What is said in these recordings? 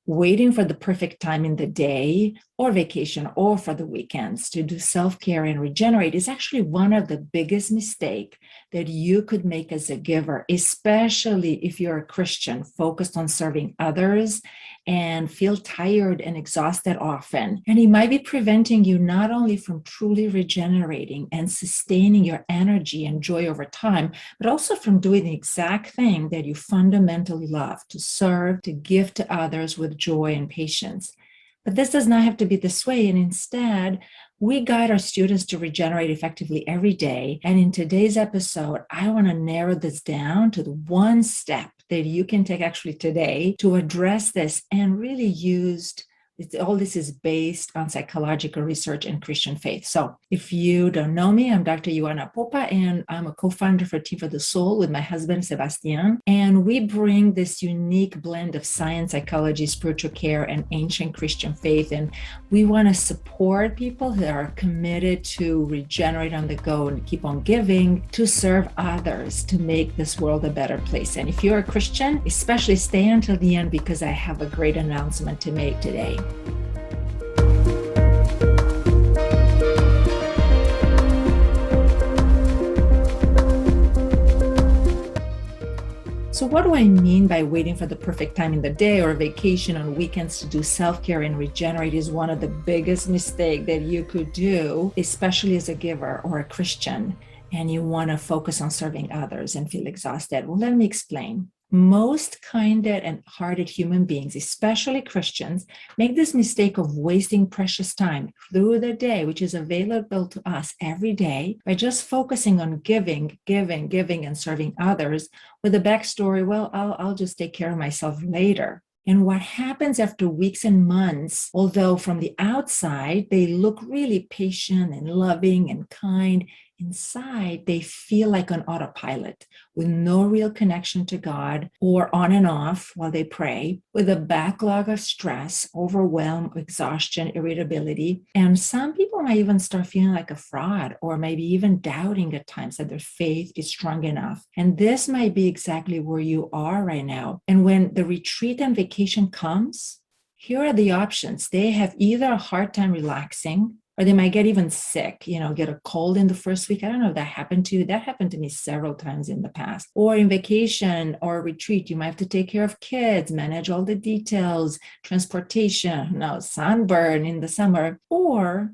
waiting for the perfect time in the day or vacation or for the weekends to do self-care and regenerate is actually one of the biggest mistakes that you could make as a giver, especially if you're a Christian focused on serving others and feel tired and exhausted often. And it might be preventing you not only from truly regenerating and sustaining your energy and joy over time, but also from doing the exact thing that you fundamentally love, to serve, to give to others with joy and patience. But this does not have to be this way. And instead, we guide our students to regenerate effectively every day. And in today's episode, I want to narrow this down to the one step that you can take actually today to address this and really all this is based on psychological research and Christian faith. So if you don't know me, I'm Dr. Ioana Popa, and I'm a co-founder for Tea for the Soul with my husband, Sebastian. And we bring this unique blend of science, psychology, spiritual care, and ancient Christian faith. And we want to support people who are committed to regenerate on the go and keep on giving, to serve others, to make this world a better place. And if you're a Christian, especially stay until the end, because I have a great announcement to make today. So what do I mean by waiting for the perfect time in the day or vacation on weekends to do self-care and regenerate is one of the biggest mistakes that you could do, especially as a giver or a Christian, and you want to focus on serving others and feel exhausted. Well, let me explain. Most kind and hearted human beings, especially Christians, make this mistake of wasting precious time through the day, which is available to us every day, by just focusing on giving, and serving others with a backstory, well, I'll just take care of myself later. And what happens after weeks and months, although from the outside, they look really patient and loving and kind, inside, they feel like an autopilot with no real connection to God, or on and off while they pray, with a backlog of stress, overwhelm, exhaustion, irritability. And some people might even start feeling like a fraud, or maybe even doubting at times that their faith is strong enough. And this might be exactly where you are right now. And when the retreat and vacation comes, here are the options. They have either a hard time relaxing, or they might get even sick, get a cold in the first week. I don't know if that happened to you. That happened to me several times in the past. Or in vacation or retreat, you might have to take care of kids, manage all the details, transportation, sunburn in the summer. Or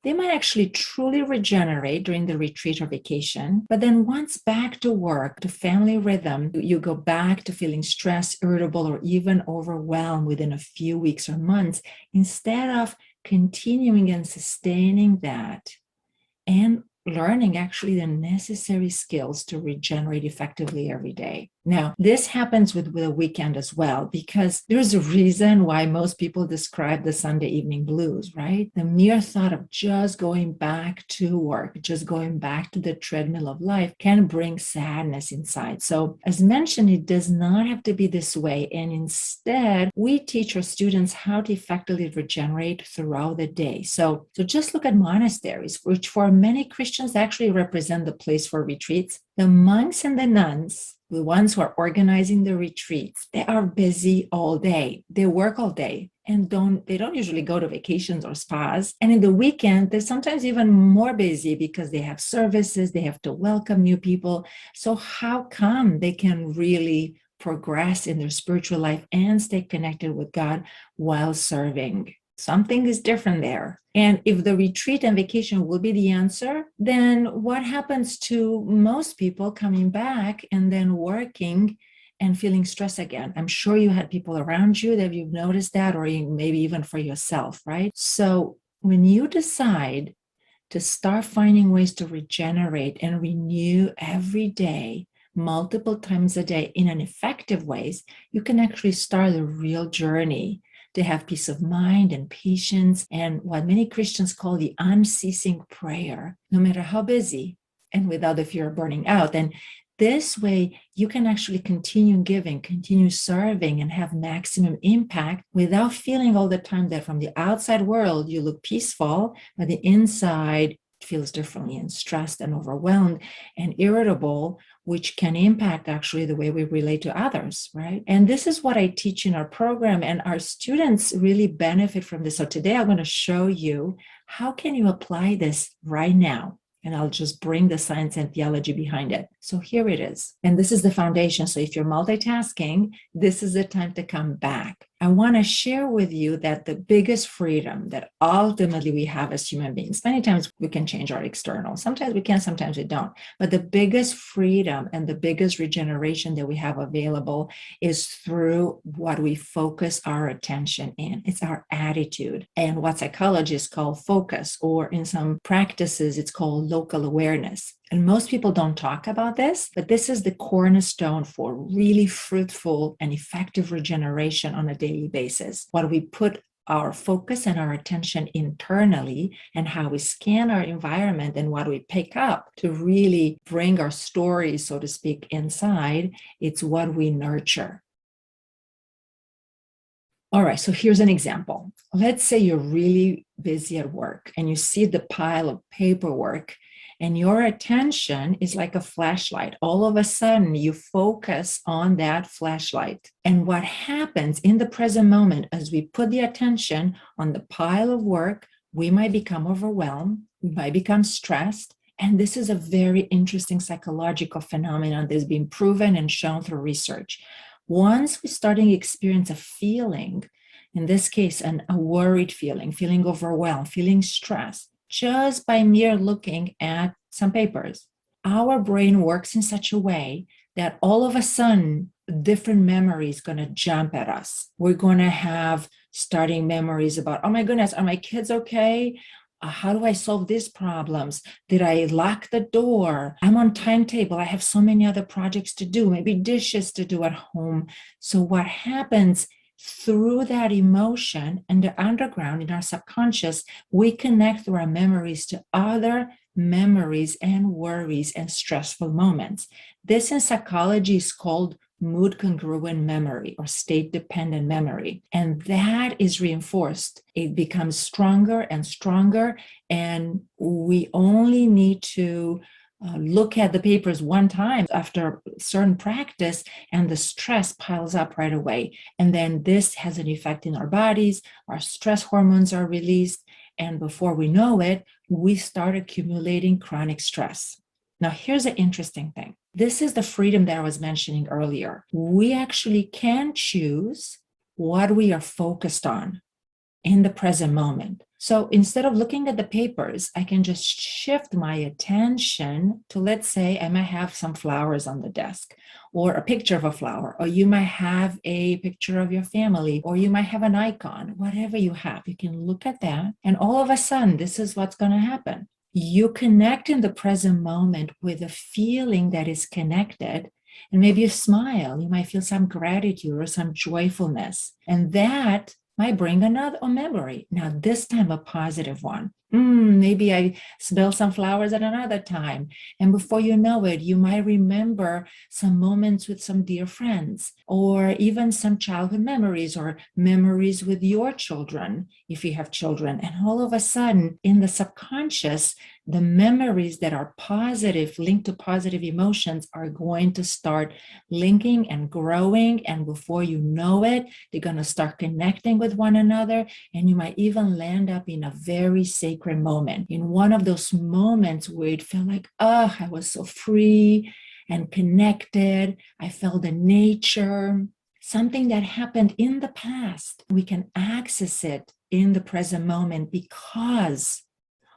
they might actually truly regenerate during the retreat or vacation. But then once back to work, to family rhythm, you go back to feeling stressed, irritable, or even overwhelmed within a few weeks or months, instead of continuing and sustaining that and learning actually the necessary skills to regenerate effectively every day. Now, this happens with a weekend as well, because there's a reason why most people describe the Sunday evening blues, right? The mere thought of just going back to work, just going back to the treadmill of life, can bring sadness inside. So as mentioned, it does not have to be this way. And instead, we teach our students how to effectively regenerate throughout the day. So just look at monasteries, which for many Christians actually represent the place for retreats. The monks and the nuns, the ones who are organizing the retreats, they are busy all day. They work all day and they don't usually go to vacations or spas. And in the weekend, they're sometimes even more busy because they have services, they have to welcome new people. So how come they can really progress in their spiritual life and stay connected with God while serving? Something is different there. And if the retreat and vacation will be the answer, then what happens to most people coming back and then working and feeling stress again? I'm sure you had people around you that you've noticed that, or maybe even for yourself, right? So when you decide to start finding ways to regenerate and renew every day, multiple times a day in an effective ways, you can actually start a real journey to have peace of mind and patience, and what many Christians call the unceasing prayer, no matter how busy, and without the fear of burning out. And this way, you can actually continue giving, continue serving, and have maximum impact without feeling all the time that from the outside world, you look peaceful, but the inside feels differently and stressed and overwhelmed and irritable, which can impact actually the way we relate to others, right? And this is what I teach in our program, and our students really benefit from this. So today I'm going to show you how can you apply this right now. And I'll just bring the science and theology behind it. So here it is. And this is the foundation. So if you're multitasking, this is the time to come back. I want to share with you that the biggest freedom that ultimately we have as human beings, many times we can change our external. Sometimes we can, sometimes we don't. But the biggest freedom and the biggest regeneration that we have available is through what we focus our attention in. It's our attitude. And what psychologists call focus, or in some practices, it's called local awareness. And most people don't talk about this, but this is the cornerstone for really fruitful and effective regeneration on a daily basis. What we put our focus and our attention internally, and how we scan our environment and what we pick up to really bring our story, so to speak, inside, it's what we nurture. All right, so here's an example. Let's say you're really busy at work and you see the pile of paperwork, and your attention is like a flashlight. All of a sudden, you focus on that flashlight. And what happens in the present moment, as we put the attention on the pile of work, we might become overwhelmed, we might become stressed. And this is a very interesting psychological phenomenon that's been proven and shown through research. Once we're starting to experience a feeling, in this case, a worried feeling, feeling overwhelmed, feeling stressed, just by mere looking at some papers, our brain works in such a way that all of a sudden, different memories going to jump at us. We're going to have starting memories about, oh my goodness, are my kids okay? How do I solve these problems? Did I lock the door? I'm on timetable. I have so many other projects to do, maybe dishes to do at home. So what happens through that emotion and the underground in our subconscious, we connect through our memories to other memories and worries and stressful moments. This in psychology is called mood congruent memory or state dependent memory. And that is reinforced. It becomes stronger and stronger. And we only need to look at the papers one time after certain practice, and the stress piles up right away. And then this has an effect in our bodies. Our stress hormones are released. And before we know it, we start accumulating chronic stress. Now, here's an interesting thing. This is the freedom that I was mentioning earlier. We actually can choose what we are focused on in the present moment. So instead of looking at the papers, I can just shift my attention to, let's say, I might have some flowers on the desk, or a picture of a flower, or you might have a picture of your family, or you might have an icon, whatever you have. You can look at that, and all of a sudden, this is what's going to happen. You connect in the present moment with a feeling that is connected, and maybe you smile. You might feel some gratitude or some joyfulness, and that might bring another memory. Now, this time a positive one. Maybe I smell some flowers at another time. And before you know it, you might remember some moments with some dear friends, or even some childhood memories, or memories with your children, if you have children. And all of a sudden, in the subconscious, the memories that are positive, linked to positive emotions, are going to start linking and growing. And before you know it, they're going to start connecting with one another. And you might even land up in a very sacred moment, in one of those moments where it felt like, oh, I was so free and connected. I felt the nature, something that happened in the past. We can access it in the present moment because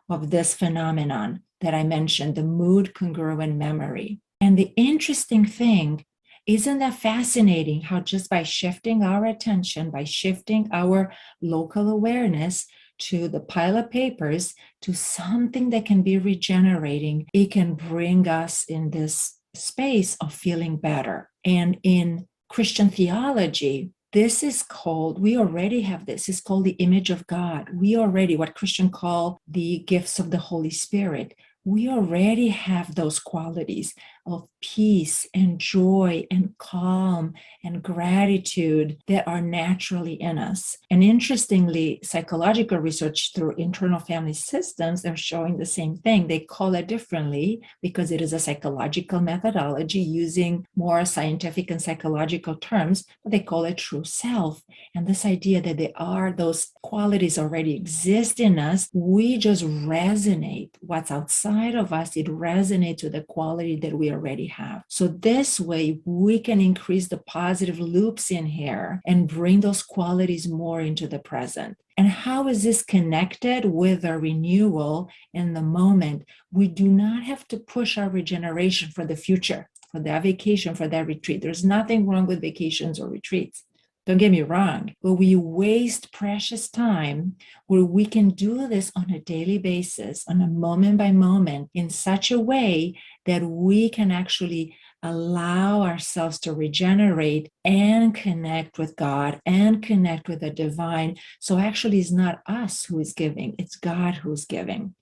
of this phenomenon that I mentioned, the mood congruent memory. And the interesting thing, isn't that fascinating how just by shifting our attention, by shifting our local awareness to the pile of papers, to something that can be regenerating, it can bring us in this space of feeling better. And in Christian theology, this is called, we already have this, it's called the image of God. We already, what Christians call the gifts of the Holy Spirit. We already have those qualities. of peace and joy and calm and gratitude that are naturally in us. And interestingly, psychological research through internal family systems are showing the same thing. They call it differently because it is a psychological methodology using more scientific and psychological terms, but they call it true self. And this idea that those qualities already exist in us, we just resonate. What's outside of us, it resonates with the quality that we already have. So this way, we can increase the positive loops in here and bring those qualities more into the present. And how is this connected with our renewal in the moment? We do not have to push our regeneration for the future, for that vacation, for that retreat. There's nothing wrong with vacations or retreats. Don't get me wrong, but we waste precious time where we can do this on a daily basis, on a moment by moment, in such a way that we can actually allow ourselves to regenerate and connect with God and connect with the divine. So actually, it's not us who is giving, it's God who's giving.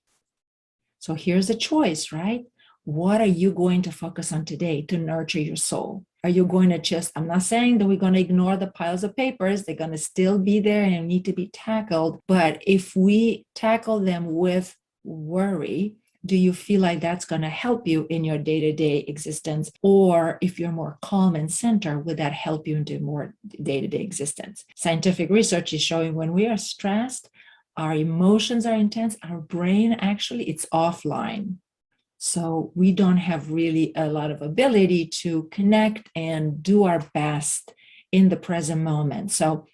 So here's a choice, right? What are you going to focus on today to nurture your soul? Are you going to just, I'm not saying that we're going to ignore the piles of papers, they're going to still be there and need to be tackled. But if we tackle them with worry, do you feel like that's going to help you in your day-to-day existence? Or if you're more calm and centered, would that help you into more day-to-day existence? Scientific research is showing when we are stressed, our emotions are intense, our brain actually, it's offline. So we don't have really a lot of ability to connect and do our best in the present moment. So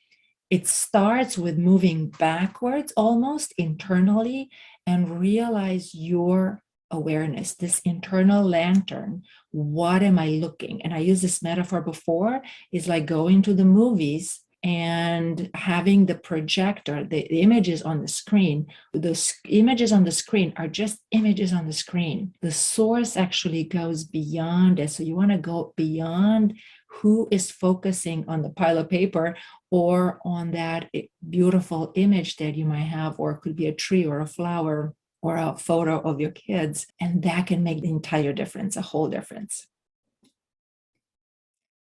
it starts with moving backwards almost internally and realize your awareness, this internal lantern. What am I looking? And I used this metaphor before, is like going to the movies and having the projector, the images on the screen. Those images on the screen are just images on the screen. The source actually goes beyond it. So you want to go beyond who is focusing on the pile of paper or on that beautiful image that you might have, or it could be a tree or a flower or a photo of your kids. And that can make the entire difference, a whole difference.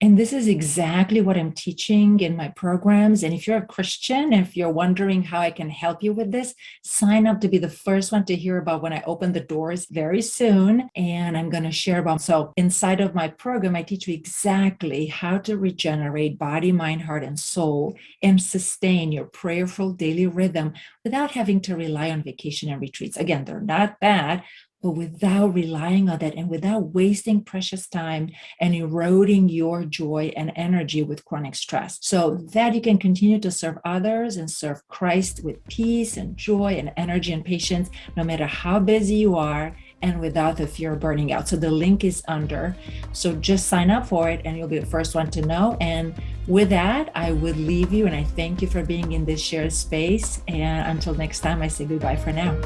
And this is exactly what I'm teaching in my programs. And if you're a Christian, if you're wondering how I can help you with this, sign up to be the first one to hear about when I open the doors very soon. And I'm going to share about, so inside of my program, I teach you exactly how to regenerate body, mind, heart, and soul and sustain your prayerful daily rhythm without having to rely on vacation and retreats. Again, they're not bad, but without relying on that and without wasting precious time and eroding your joy and energy with chronic stress, so that you can continue to serve others and serve Christ with peace and joy and energy and patience, no matter how busy you are and without the fear of burning out. So the link is under. So just sign up for it and you'll be the first one to know. And with that, I would leave you and I thank you for being in this shared space. And until next time, I say goodbye for now.